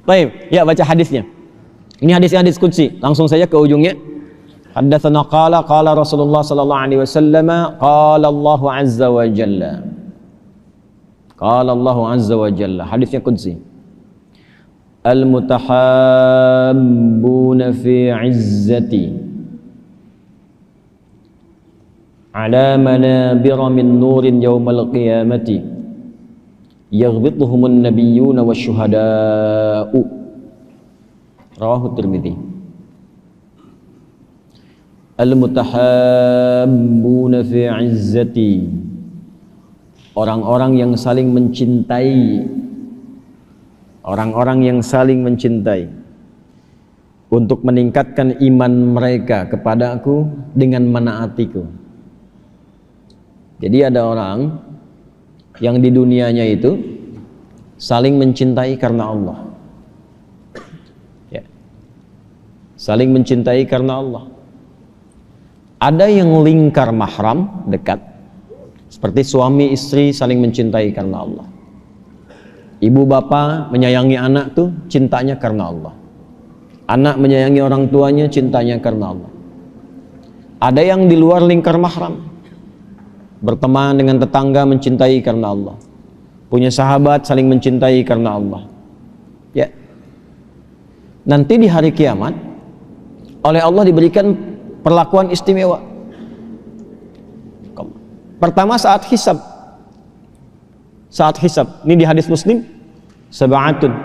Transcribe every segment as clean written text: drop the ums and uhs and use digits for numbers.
Baik, ya baca hadisnya. Ini hadis qudsi. Langsung saja ke ujungnya. Haddatsana qala Rasulullah sallallahu alaihi wasallam qala Allah azza wa jalla. Qala Allah azza wa jalla. Hadisnya qudsi. Al-mutahabbuna fi 'izzati ala manabira min nurin yawmal qiyamati yaghbituhumun nabiyyuna wasyuhada'u. Rawahu Tirmidzi. Al-mutahabbuna fi 'izzati, orang-orang yang saling mencintai, orang-orang yang saling mencintai untuk meningkatkan iman mereka kepada aku dengan menaatiku. Jadi ada orang yang di dunianya itu saling mencintai karena Allah, ya. Saling mencintai karena Allah. Ada yang lingkar mahram dekat, seperti suami istri saling mencintai karena Allah. Ibu bapa menyayangi anak tuh cintanya karena Allah. Anak menyayangi orang tuanya cintanya karena Allah. Ada yang di luar lingkar mahram, berteman dengan tetangga mencintai karena Allah. Punya sahabat saling mencintai karena Allah. Ya. Nanti di hari kiamat oleh Allah diberikan perlakuan istimewa. Pertama saat hisab. Saat hisab. Ini di hadis Muslim. Sab'atun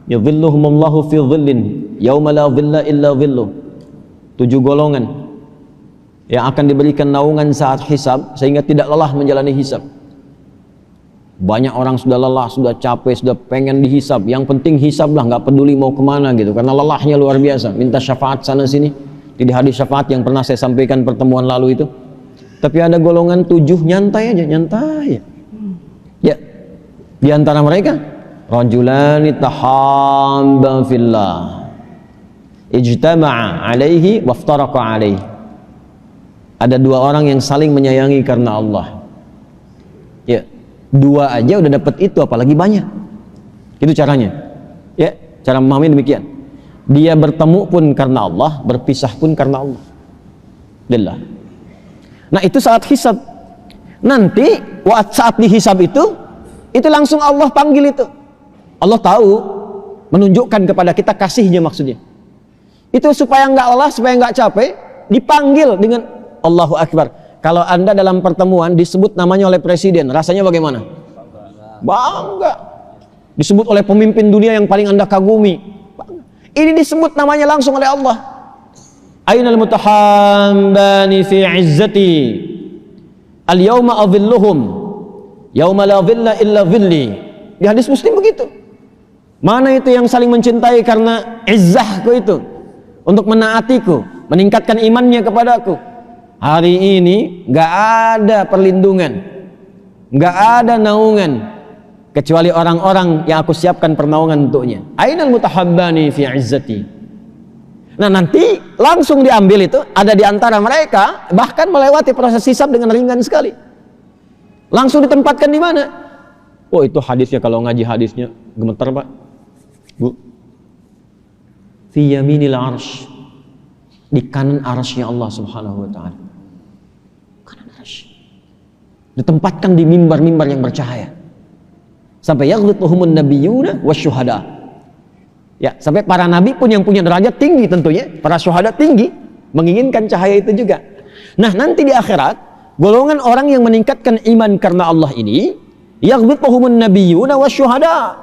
yadhilluhumullahu fi dhillin yauma la dhilla illa dhilluh. 7 golongan yang akan diberikan naungan saat hisab sehingga tidak lelah menjalani hisab. Banyak orang sudah lelah, sudah capek, sudah pengen dihisab. Yang penting hisab lah, nggak peduli mau kemana gitu, karena lelahnya luar biasa. Minta syafaat sana sini. Di hadis syafaat yang pernah saya sampaikan pertemuan lalu itu. Tapi ada golongan 7 nyantai aja, nyantai. Ya. Di antara mereka rajulani tahabba fillah ijtama'a alaihi waftaraqa alaihi. Ada 2 orang yang saling menyayangi karena Allah. Ya, 2 aja udah dapat itu, apalagi banyak. Itu caranya. Ya, cara memahami demikian. Dia bertemu pun karena Allah, berpisah pun karena Allah. Lillah. Nah, itu saat hisab. Nanti saat dihisab itu langsung Allah panggil itu. Allah tahu, menunjukkan kepada kita kasihnya maksudnya. Itu supaya nggak lelah, supaya nggak capek, dipanggil dengan Allahu Akbar. Kalau Anda dalam pertemuan disebut namanya oleh presiden, rasanya bagaimana? Bangga. Disebut oleh pemimpin dunia yang paling Anda kagumi. Ini disebut namanya langsung oleh Allah. Ainal mutahabbani fi 'izzati al-yawma adhilluhum yauma la dhilla illa dhilli. Di hadis Muslim begitu. Mana itu yang saling mencintai karena izzahku itu, untuk menaatiku, meningkatkan imannya kepadaku. Hari ini nggak ada perlindungan, nggak ada naungan kecuali orang-orang yang aku siapkan pernaungan untuknya. Ainal mutahabbani fi 'izzati. Nah, nanti langsung diambil itu, ada di antara mereka bahkan melewati proses hisab dengan ringan sekali. Langsung ditempatkan di mana? Oh, itu hadisnya, kalau ngaji hadisnya gemeter, Pak. Bu. Fi yaminil arsy. Di kanan arsy-Nya Allah Subhanahu wa taala. Kanan arsy. Ditempatkan di mimbar-mimbar yang bercahaya. Sampai yaghbituhumun nabiyyuna wasyuhada. Ya, sampai para nabi pun yang punya derajat tinggi tentunya, para syuhada tinggi, menginginkan cahaya itu juga. Nah, nanti di akhirat, golongan orang yang meningkatkan iman karena Allah ini, yaghbituhumun nabiyyuna wasyuhada.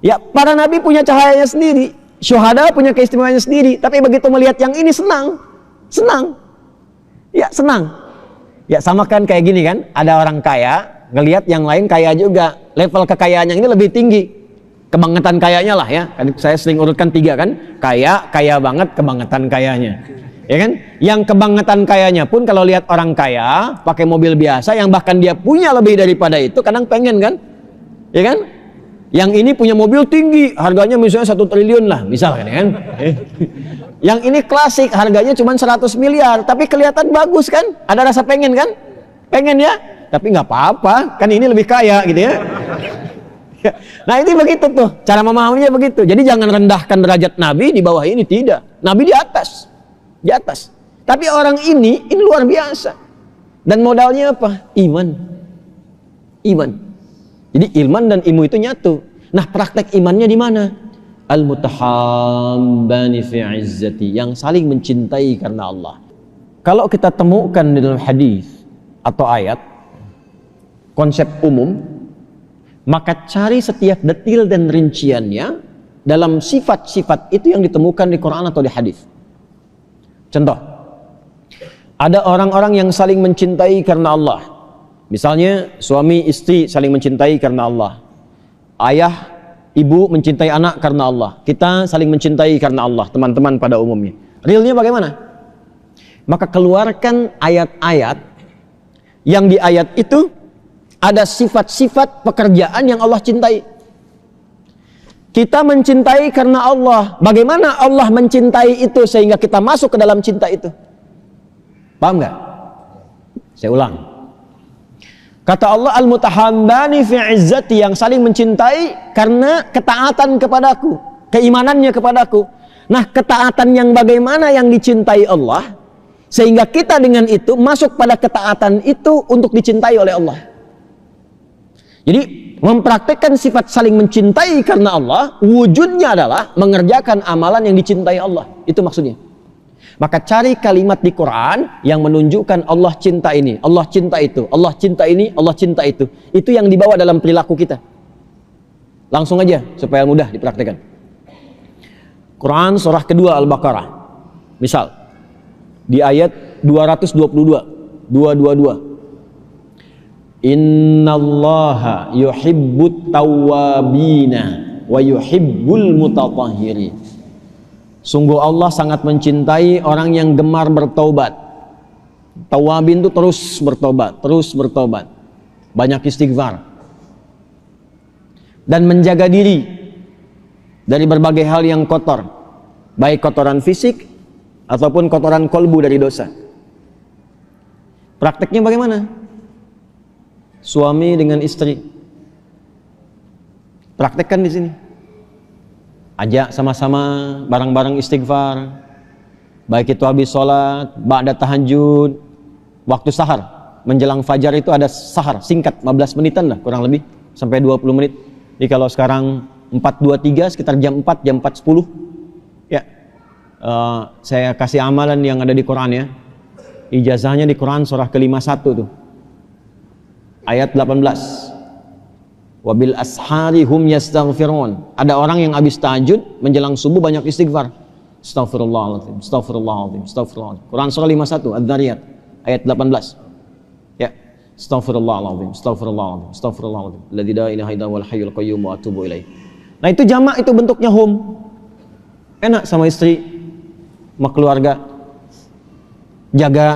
Ya, para nabi punya cahayanya sendiri, syuhada punya keistimewaannya sendiri, tapi begitu melihat yang ini senang. Ya, senang. Ya, sama kan kayak gini kan, ada orang kaya ngelihat yang lain kaya juga, level kekayaannya ini lebih tinggi, kebangetan kayanya lah ya. Saya sering urutkan 3 kan, kaya banget, kebangetan kayanya, ya kan? Yang kebangetan kayanya pun kalau lihat orang kaya pakai mobil biasa yang bahkan dia punya lebih daripada itu, kadang pengen kan, ya kan? Yang ini punya mobil tinggi, harganya misalnya 1 triliun lah, misalkan ya kan? Yang ini klasik, harganya cuma 100 miliar, tapi kelihatan bagus kan? Ada rasa pengen kan? Pengen ya? Tapi nggak apa-apa, kan ini lebih kaya gitu ya. Nah itu begitu tuh, cara memahaminya begitu. Jadi jangan rendahkan derajat Nabi di bawah ini, tidak. Nabi di atas, di atas. Tapi orang ini luar biasa. Dan modalnya apa? Iman. Iman. Jadi iman dan ilmu itu nyatu. Nah praktek imannya di mana? Al-mutahabbani fi izzati, yang saling mencintai karena Allah. Kalau kita temukan di dalam hadis atau ayat, konsep umum, maka cari setiap detil dan rinciannya dalam sifat-sifat itu yang ditemukan di Quran atau di hadis. Contoh, ada orang-orang yang saling mencintai karena Allah. Misalnya suami istri saling mencintai karena Allah. Ayah, ibu mencintai anak karena Allah. Kita saling mencintai karena Allah, teman-teman pada umumnya. Realnya bagaimana? Maka keluarkan ayat-ayat yang di ayat itu ada sifat-sifat pekerjaan yang Allah cintai. Kita mencintai karena Allah. Bagaimana Allah mencintai itu sehingga kita masuk ke dalam cinta itu? Paham nggak? Saya ulang. Kata Allah, al-mutahabbani fi izzati, yang saling mencintai karena ketaatan kepadaku, keimanannya kepadaku. Nah, ketaatan yang bagaimana yang dicintai Allah, sehingga kita dengan itu masuk pada ketaatan itu untuk dicintai oleh Allah. Jadi mempraktekkan sifat saling mencintai karena Allah, wujudnya adalah mengerjakan amalan yang dicintai Allah. Itu maksudnya. Maka cari kalimat di Quran yang menunjukkan Allah cinta ini, Allah cinta itu, Allah cinta ini, Allah cinta itu. Itu yang dibawa dalam perilaku kita. Langsung aja supaya mudah dipraktekkan. Quran surah kedua Al-Baqarah. Misal di ayat 222, 222. Innallaha yuhibbut tawwabina wa yuhibbul mutatahhirin. Sungguh Allah sangat mencintai orang yang gemar bertaubat. Tawabin itu terus bertobat, terus bertobat. Banyak istighfar. Dan menjaga diri dari berbagai hal yang kotor. Baik kotoran fisik ataupun kotoran kolbu dari dosa. Prakteknya bagaimana? Suami dengan istri. Praktekkan di sini. Ajak sama-sama bareng-bareng istighfar, baik itu habis sholat, ba'da tahajud, waktu sahar, menjelang fajar itu ada sahar, singkat, 15 menitan lah kurang lebih, sampai 20 menit. Jadi kalau sekarang 4.23, sekitar jam 4, jam 4.10, ya, saya kasih amalan yang ada di Quran ya, ijazahnya di Quran surah ke-51 tuh, ayat 18. Wabil ashari hum yastaghfirun. Ada orang yang habis tahajud menjelang subuh banyak istighfar. Astaghfirullahaladzim, astaghfirullahaladzim, astaghfirullahaladzim. Quran surah 51 Adz-Dzariyat ayat 18. Ya. Astaghfirullahaladzim, astaghfirullahaladzim, astaghfirullahaladzim. Alladzi la ilaha illa huwal hayyul qayyum wa atubu ilaih. Nah itu jamak, itu bentuknya hum. Enak sama istri, sama keluarga. Jaga,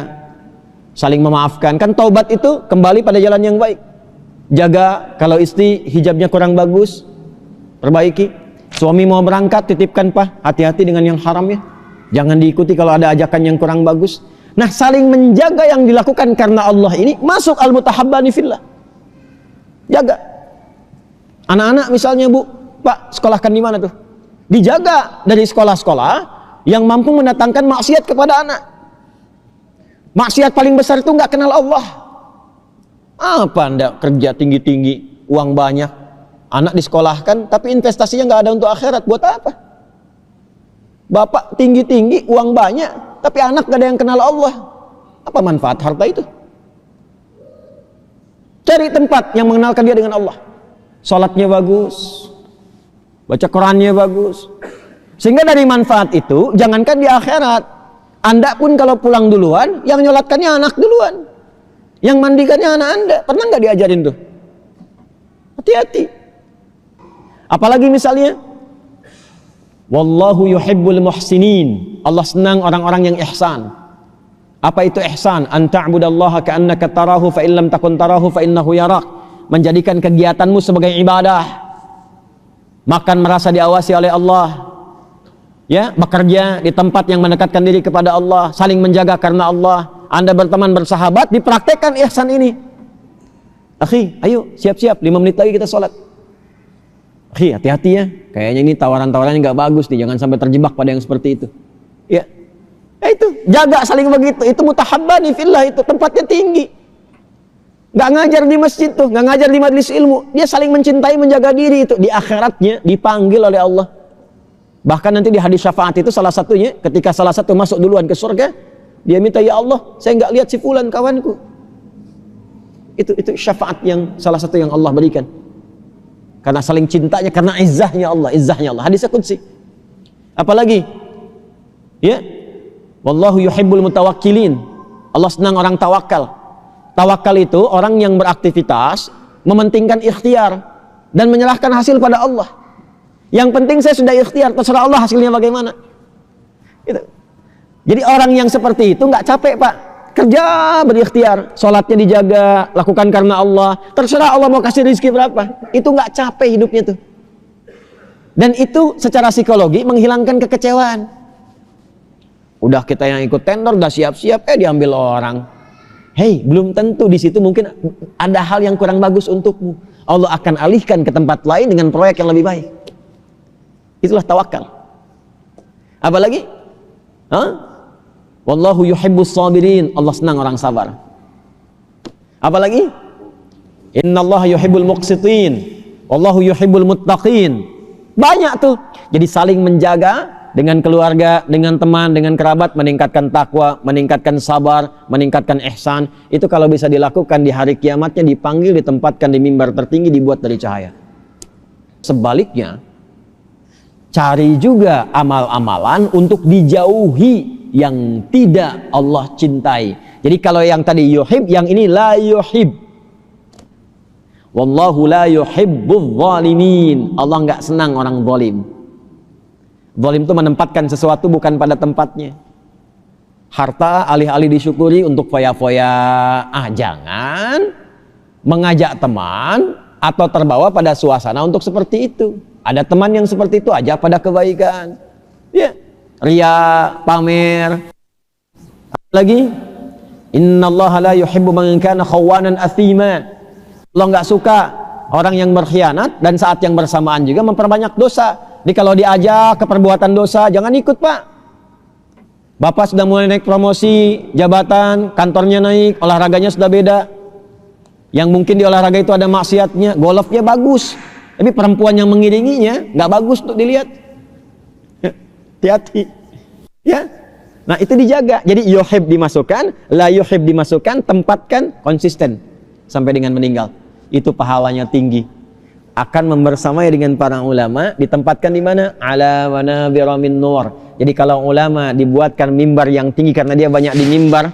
saling memaafkan. Kan taubat itu kembali pada jalan yang baik. Jaga, kalau istri hijabnya kurang bagus, perbaiki. Suami mau berangkat, titipkan pak, hati-hati dengan yang haram ya. Jangan diikuti kalau ada ajakan yang kurang bagus. Nah, saling menjaga yang dilakukan karena Allah ini masuk al-mutahabbani fillah. Jaga. Anak-anak misalnya bu, pak sekolahkan di mana tuh? Dijaga dari sekolah-sekolah yang mampu mendatangkan maksiat kepada anak. Maksiat paling besar itu nggak kenal Allah. Apa anda kerja tinggi-tinggi, uang banyak, anak disekolahkan, tapi investasinya nggak ada untuk akhirat, buat apa? Bapak tinggi-tinggi, uang banyak, tapi anak nggak ada yang kenal Allah. Apa manfaat harta itu? Cari tempat yang mengenalkan dia dengan Allah. Salatnya bagus, baca Qurannya bagus. Sehingga dari manfaat itu, jangankan di akhirat, anda pun kalau pulang duluan, yang nyolatkannya anak duluan. Yang mandikannya anak anda. Pernah nggak diajarin tuh? Hati-hati. Apalagi misalnya, wallahu yuhibbul muhsinin. Allah senang orang-orang yang ihsan. Apa itu ihsan? An ta'budallaha ka'annaka tarahu fa in lam takun tarahu fa innahu yarak. Menjadikan kegiatanmu sebagai ibadah. Makan merasa diawasi oleh Allah. Ya, bekerja di tempat yang mendekatkan diri kepada Allah, saling menjaga karena Allah. Anda berteman bersahabat, dipraktekkan ihsan ini. Akhi, ayo siap-siap, 5 menit lagi kita sholat. Hati-hati ya, kayaknya ini tawaran-tawarannya nggak bagus nih, jangan sampai terjebak pada yang seperti itu. Ya, itu jaga saling begitu. Itu mutahabbani fillah, itu tempatnya tinggi. Nggak ngajar di masjid tuh, nggak ngajar di majelis ilmu. Dia saling mencintai, menjaga diri itu. Di akhiratnya dipanggil oleh Allah. Bahkan nanti di hadis syafaat itu salah satunya, ketika salah satu masuk duluan ke surga, dia minta, ya Allah, saya nggak lihat si fulan kawanku. Itu syafaat yang salah satu yang Allah berikan. Karena saling cintanya, karena izzahnya Allah, hadisnya qudsi. Apalagi ya, wallahu yuhibbul mutawakkilin. Allah senang orang tawakal. Tawakal itu orang yang beraktivitas mementingkan ikhtiar dan menyerahkan hasil pada Allah. Yang penting saya sudah ikhtiar, terserah Allah hasilnya bagaimana. Gitu. Jadi orang yang seperti itu nggak capek, Pak. Kerja berikhtiar, sholatnya dijaga, lakukan karena Allah. Terserah Allah mau kasih rezeki berapa. Itu nggak capek hidupnya tuh. Dan itu secara psikologi menghilangkan kekecewaan. Udah kita yang ikut tender, udah siap-siap, diambil orang. Hei, belum tentu di situ mungkin ada hal yang kurang bagus untukmu. Allah akan alihkan ke tempat lain dengan proyek yang lebih baik. Itulah tawakal. Apalagi? Wallahu yuhibbus sabirin. Allah senang orang sabar. Apalagi? Innallaha yuhibbul muqsitin. Wallahu yuhibbul muttaqin. Banyak tuh. Jadi saling menjaga dengan keluarga, dengan teman, dengan kerabat, meningkatkan takwa, meningkatkan sabar, meningkatkan ihsan. Itu kalau bisa dilakukan di hari kiamatnya, dipanggil, ditempatkan di mimbar tertinggi, dibuat dari cahaya. Sebaliknya, cari juga amal-amalan untuk dijauhi yang tidak Allah cintai. Jadi kalau yang tadi yuhib, yang ini la yuhib. Wallahu la yuhibbuz zalimin. Allah nggak senang orang zalim. Zalim itu menempatkan sesuatu bukan pada tempatnya. Harta alih-alih disyukuri untuk foya-foya. Jangan mengajak teman atau terbawa pada suasana untuk seperti itu. Ada teman yang seperti itu, aja pada kebaikan. Ya, ria, pamer. Lagi, innallaha la yuhibbu man kana khawanan athima. Allah nggak suka orang yang berkhianat dan saat yang bersamaan juga memperbanyak dosa. Jadi kalau diajak ke perbuatan dosa, jangan ikut, Pak. Bapak sudah mulai naik promosi, jabatan, kantornya naik, olahraganya sudah beda. Yang mungkin di olahraga itu ada maksiatnya, golfnya bagus, tapi perempuan yang mengiringinya nggak bagus untuk dilihat. Hati-hati. Ya. Nah, itu dijaga. Jadi yuhib dimasukkan, la yuhib dimasukkan, tempatkan konsisten sampai dengan meninggal. Itu pahalanya tinggi. Akan membersamai dengan para ulama, ditempatkan di mana? Ala manabira min nur. Jadi kalau ulama dibuatkan mimbar yang tinggi karena dia banyak di mimbar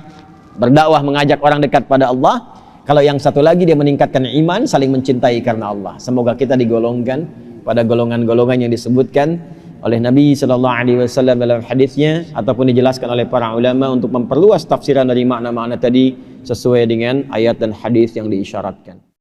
berdakwah, mengajak orang dekat pada Allah. Kalau yang satu lagi dia meningkatkan iman, saling mencintai karena Allah. Semoga kita digolongkan pada golongan-golongan yang disebutkan oleh Nabi sallallahu alaihi wasallam dalam hadisnya ataupun dijelaskan oleh para ulama untuk memperluas tafsiran dari makna-makna tadi sesuai dengan ayat dan hadis yang diisyaratkan.